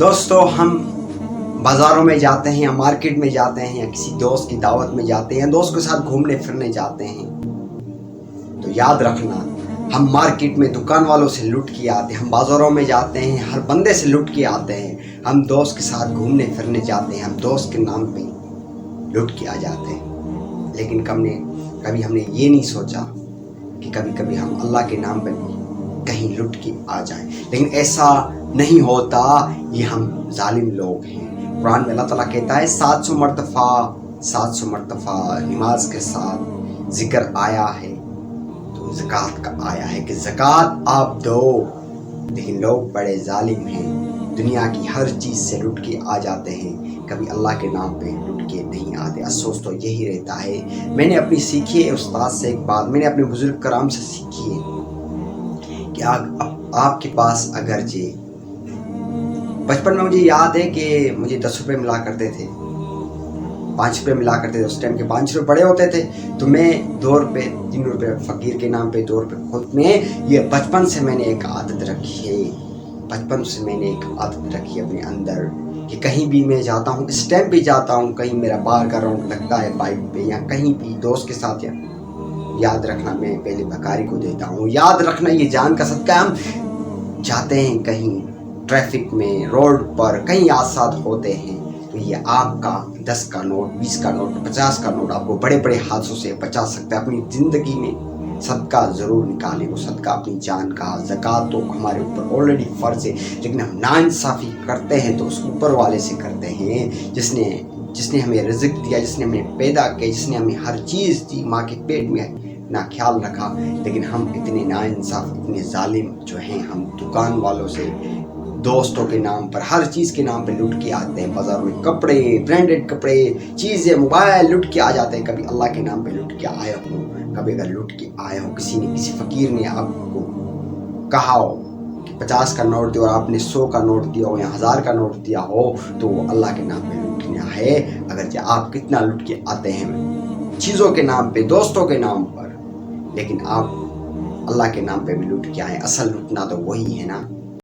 دوستو ہم بازاروں میں جاتے ہیں یا مارکیٹ میں جاتے ہیں یا کسی دوست کی دعوت میں جاتے ہیں، دوست کے ساتھ گھومنے پھرنے جاتے ہیں، تو یاد رکھنا ہم مارکیٹ میں دکان والوں سے لٹ کے آتے ہیں، ہم بازاروں میں جاتے ہیں ہر بندے سے لٹ کے آتے ہیں، ہم دوست کے ساتھ گھومنے پھرنے جاتے ہیں، ہم دوست کے نام پہ لٹ کے آ جاتے ہیں، لیکن کبھی ہم نے یہ نہیں سوچا کہ کبھی ہم اللہ کے نام پہ بھی کہیں لٹ کے آ جائیں، لیکن ایسا نہیں ہوتا، یہ ہم ظالم لوگ ہیں۔ قرآن میں اللہ تعالیٰ کہتا ہے 700 مرتبہ نماز کے ساتھ ذکر آیا ہے، تو زکوٰۃ کا آیا ہے کہ زکوٰۃ آپ دو، لیکن لوگ بڑے ظالم ہیں، دنیا کی ہر چیز سے لٹ کے آ جاتے ہیں، کبھی اللہ کے نام پہ لٹ کے نہیں آتے۔ افسوس تو یہی رہتا ہے۔ میں نے اپنی سیکھی ہے استاد سے ایک بات، میں نے اپنے بزرگ کرام سے سیکھی ہے کہ آپ کے پاس اگرچہ بچپن میں مجھے یاد ہے کہ مجھے 10 روپے ملا کرتے تھے، 5 روپے ملا کرتے تھے، اس ٹائم کے 5 روپے بڑے ہوتے تھے، تو میں 2 روپے 3 روپے فقیر کے نام پہ 2 روپے خود میں، یہ بچپن سے میں نے ایک عادت رکھی ہے، اپنے اندر کہ کہیں بھی میں جاتا ہوں، اس ٹائم پہ جاتا ہوں، کہیں میرا باہر کا راؤنڈ لگتا ہے بائک پہ یا کہیں بھی دوست کے ساتھ، یاد رکھنا میں پہلے بھکاری کو دیتا ہوں، یاد رکھنا یہ جان کا صدقہ، ہم جاتے ہیں کہیں ٹریفک میں، روڈ پر کہیں حادثات ہوتے ہیں، تو یہ آپ کا 10 کا نوٹ، 20 کا نوٹ، 50 کا نوٹ آپ کو بڑے بڑے حادثوں سے بچا سکتا ہے۔ اپنی زندگی میں صدقہ ضرور نکالیں، وہ صدقہ اپنی جان کا، زکوٰۃ تو ہمارے اوپر آلریڈی فرض ہے، لیکن ہم ناانصافی کرتے ہیں تو اس اوپر والے سے کرتے ہیں، جس نے ہمیں رزق دیا، جس نے ہمیں پیدا کیا، جس نے ہمیں ہر چیز دی، ماں کے پیٹ میں نہ خیال رکھا، لیکن ہم اتنے ناانصاف، اتنے ظالم جو ہیں، ہم دکان والوں سے دوستوں کے نام پر، ہر چیز کے نام پہ لٹ کے آتے ہیں، بازار میں کپڑے، برانڈڈ کپڑے، چیزیں، موبائل لٹ کے آ جاتے ہیں۔ کبھی اللہ کے نام پہ لٹ کے آئے ہو، کبھی اگر لٹ کے آئے ہو، کسی فقیر نے آپ کو کہا ہو کہ 50 کا نوٹ دو اور آپ نے 100 کا نوٹ دیا ہو یا 1000 کا نوٹ دیا ہو، تو وہ اللہ کے نام پہ لٹنا ہے، اگرچہ آپ کتنا لٹ کے آتے ہیں چیزوں کے نام پہ، دوستوں کے نام پر، لیکن آپ اللہ کے نام پہ بھی لٹ کے آئے، اصل لٹنا تو وہی ہے نا۔